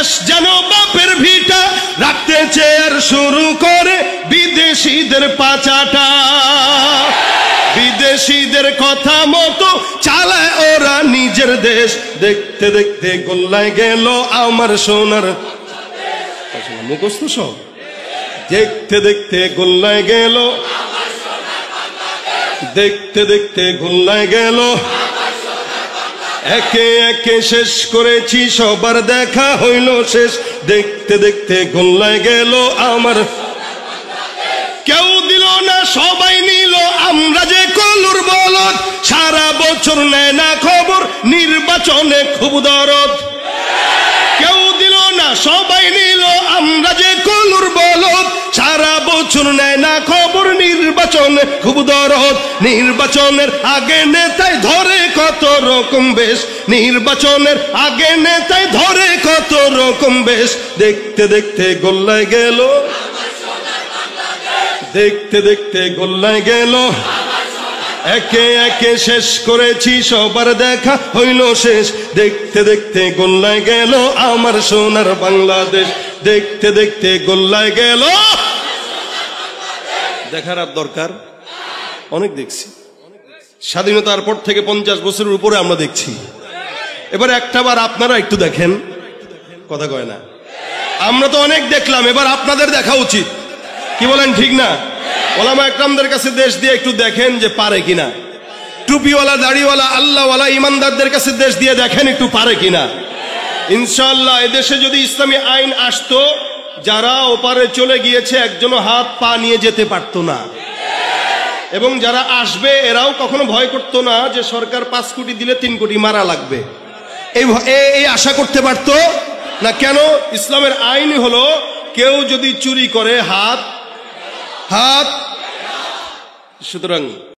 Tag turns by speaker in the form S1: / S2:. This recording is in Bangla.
S1: দেশ যেন বাপের ভিটা, রাখতে চেয়ার শুরু করে বিদেশিদের পাচাটা। বিদেশিদের কথা মতো চালায় ওরা নিজের দেশ। দেখতে দেখতে গোল্লায় গেল আমার সোনার মুখস্থ সব। দেখতে দেখতে গোল্লায় গেল, দেখতে দেখতে গোল্লায় গেল। একে একে শেষ করেছি, সবার দেখা হইল শেষ। দেখতে দেখতে গোল্লায় গেল আমার। কেউ দিল না, সবাই নিল, আমরা যে কলুর বলদ। সারা বছর নেয় না খবর, নির্বাচনে খুব দরদ। কেউ দিল না, সবাই নিল, আমরা যে কলুর বলদ। সারা বছর নেয় না খবর, নির্বাচনে খুব দরদ। নির্বাচনের আগে নেতায় ধরে কত রকম বেশ, নির্বাচনের আগে নেতায় ধরে কত রকম বেশ। দেখতে দেখতে গোল্লায় গেল, দেখতে দেখতে গোল্লায় গেল। একে একে শেষ করেছি, সবার দেখা হইল শেষ। দেখতে দেখতে গোল্লায় গেল আমার সোনার বাংলাদেশ। দেখতে দেখতে গোল্লায় গেল। দেখার আর দরকার অনেক দেখছি। স্বাধীনতার পর থেকে 50 বছরের উপরে আমরা দেখছি। এবার একটাবার আপনারা একটু দেখেন, কথা কয় না। আমরা তো অনেক দেখলাম, এবার আপনাদের দেখা উচিত। কি বলেন, ঠিক না? ওলামা একরামদের কাছে দেশ দিয়ে একটু দেখেন যে পারে কিনা। টুপিওয়ালা, দাড়িওয়ালা, আল্লাহওয়ালা ইমানদারদের কাছে দেশ দিয়ে দেখেন একটু পারে কিনা। ইনশাআল্লাহ এদেশে যদি ইসলামী আইন আসতো, যারা ওপারে চলে গিয়েছে একজনও হাত পা নিয়ে যেতে পারতো না। এবং যারা আসবে এরাও কখনো ভয় করতো না যে সরকার 5 কোটি দিলে 3 কোটি মারা লাগবে, এই আশা করতে পারতো না। কেন? ইসলামের আইন হলো কেউ যদি চুরি করে হাত। সুতরাং